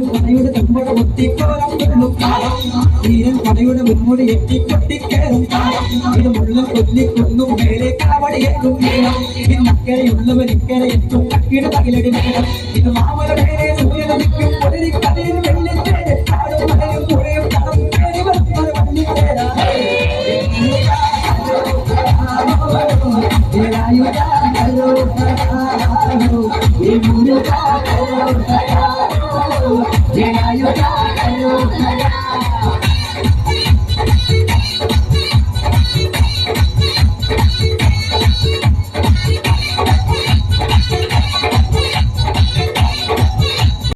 പടയുടെ തമ്പട ഒത്തിക്കോരം കൊള്ളും കാലം വീരൻ പടയുടെ മുൻമുടി എത്തിക്കൊട്ടിക്കേറും കാലം ഇത് മുള്ളും കൊല്ലിക്കൊന്നും മേലെ കാവടിയേക്കും മേളം ഇന്നക്കരയുള്ളവർ ഇക്കരെ എത്തും കക്കിയുടെ പകിലടി മേളം ഇത് മാമല മേലെ സൂര്യനദിക്കും പൊളിരിക്കതിൽ വെള്ളിത്തേരെ കാടും മലയും പുഴയും കടം കയറി വരുന്നത് വള്ളിത്തേരാ Hello,